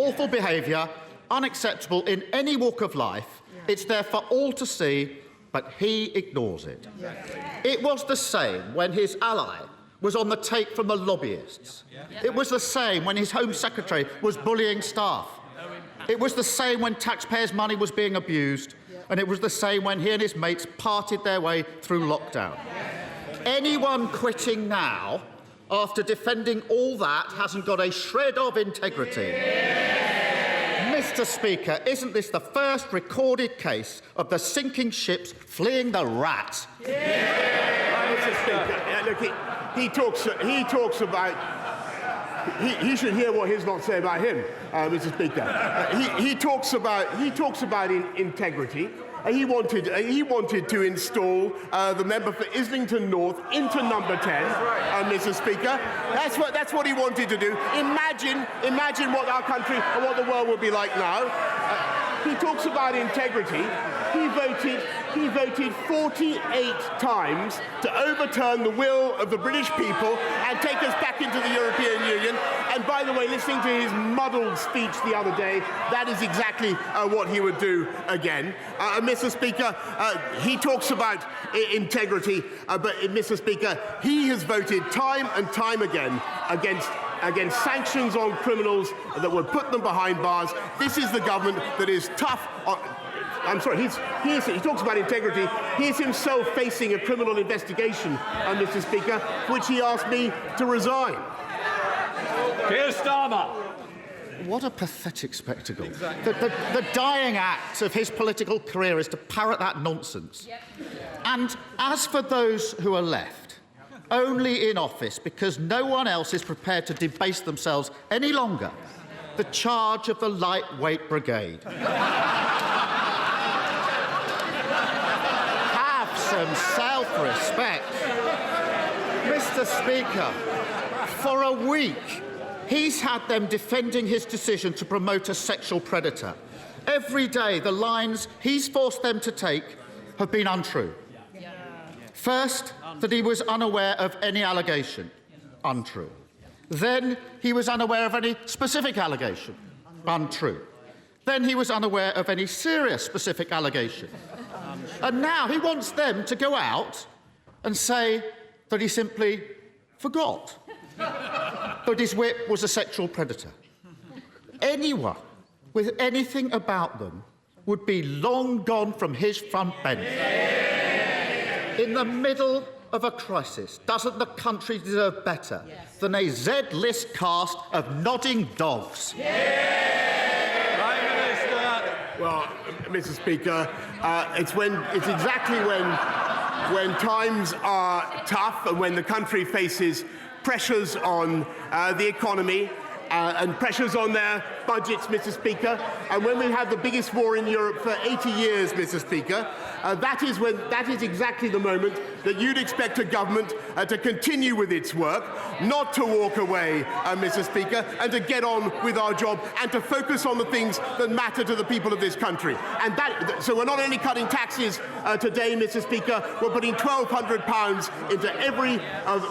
awful behaviour, unacceptable in any walk of life. It's there for all to see, but he ignores it. It was the same when his ally was on the take from the lobbyists. It was the same when his Home Secretary was bullying staff. It was the same when taxpayers' money was being abused. And it was the same when he and his mates parted their way through lockdown. Anyone quitting now, after defending all that, hasn't got a shred of integrity. Mr. Speaker, isn't this the first recorded case of the sinking ships fleeing the rat? Mr. Speaker, look, he talks about. He should hear what his lot say about him, Mr. Speaker. He talks about integrity. He wanted to install the member for Islington North into number 10, Mr. Speaker. That's what he wanted to do. Imagine what our country and what the world would be like now. He talks about integrity. He voted 48 times to overturn the will of the British people and take us back into the European Union. And by the way, listening to his muddled speech the other day, that is exactly what he would do again. Mr. Speaker, he talks about integrity, but Mr. Speaker, he has voted time and time again against sanctions on criminals that would put them behind bars. This is the government that is tough on... I'm sorry, he talks about integrity. He is himself facing a criminal investigation, Mr. Speaker, which he asked me to resign. Keir Starmer. What a pathetic spectacle. The dying act of his political career is to parrot that nonsense. And as for those who are left, only in office because no one else is prepared to debase themselves any longer, the charge of the lightweight brigade. Some self-respect. Mr. Speaker, for a week, he's had them defending his decision to promote a sexual predator. Every day, the lines he's forced them to take have been untrue. First, that he was unaware of any allegation. Untrue. Then, he was unaware of any specific allegation. Untrue. Then he was unaware of any serious specific allegation. And now he wants them to go out and say that he simply forgot that his whip was a sexual predator. Anyone with anything about them would be long gone from his front bench. In the middle of a crisis, doesn't the country deserve better than a Z-list cast of nodding dogs? Well, Mr. Speaker, it's exactly when times are tough and when the country faces pressures on the economy and pressures on their budgets, Mr. Speaker, and when we have the biggest war in Europe for 80 years, Mr. Speaker, that is exactly the moment that you'd expect a government to continue with its work, not to walk away, Mr. Speaker, and to get on with our job and to focus on the things that matter to the people of this country. And so we're not only cutting taxes today, Mr. Speaker, we're putting £1,200 into every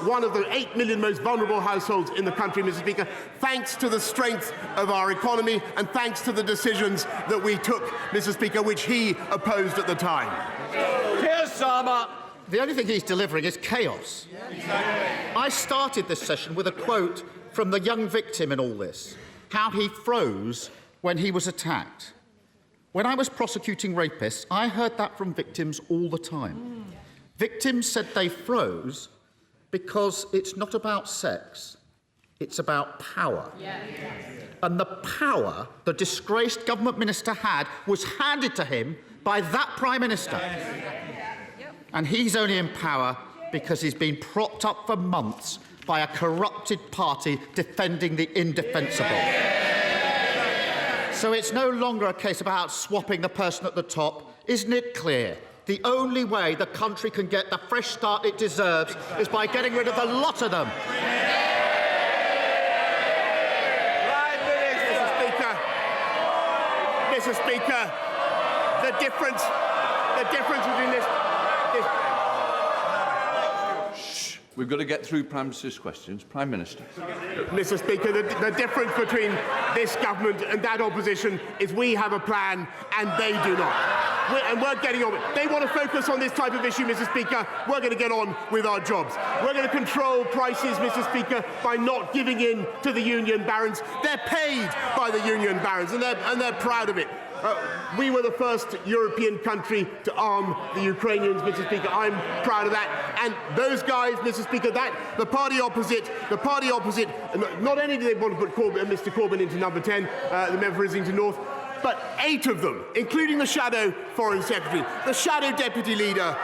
one of the 8 million most vulnerable households in the country, Mr. Speaker, thanks to the strength of our economy and thanks to the decisions that we took, Mr. Speaker, which he opposed at the time. Keir Starmer. The only thing he's delivering is chaos. I started this session with a quote from the young victim in all this, how he froze when he was attacked. When I was prosecuting rapists, I heard that from victims all the time. Victims said they froze because it's not about sex, it's about power. And the power the disgraced government minister had was handed to him by that Prime Minister. And he's only in power because he's been propped up for months by a corrupted party defending the indefensible. So it's no longer a case about swapping the person at the top. Isn't it clear? The only way the country can get the fresh start it deserves is by getting rid of the lot of them. Mr. Speaker, the difference between this... We've got to get through Prime Minister's questions. Prime Minister. Mr. Speaker, the difference between this government and that opposition is we have a plan and they do not. We're getting on. They want to focus on this type of issue, Mr. Speaker. We're going to get on with our jobs. We're going to control prices, Mr. Speaker, by not giving in to the union barons. They're paid by the union barons, and they're proud of it. We were the first European country to arm the Ukrainians, Mr. Speaker. I'm proud of that. And those guys, Mr. Speaker, the party opposite, not only do they want to put Mr. Corbyn into number 10, the member for Islington North, but 8 of them, including the shadow foreign secretary, the shadow deputy leader,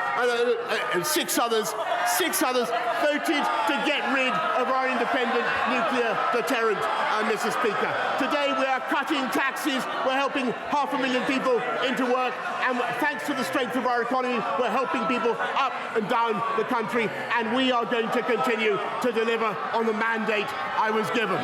and 6 others, voted to get rid of our independent nuclear deterrent, Mr. Speaker. Today we are cutting taxes, we're helping 500,000 people into work, and thanks to the strength of our economy, we're helping people up and down the country, and we are going to continue to deliver on the mandate I was given.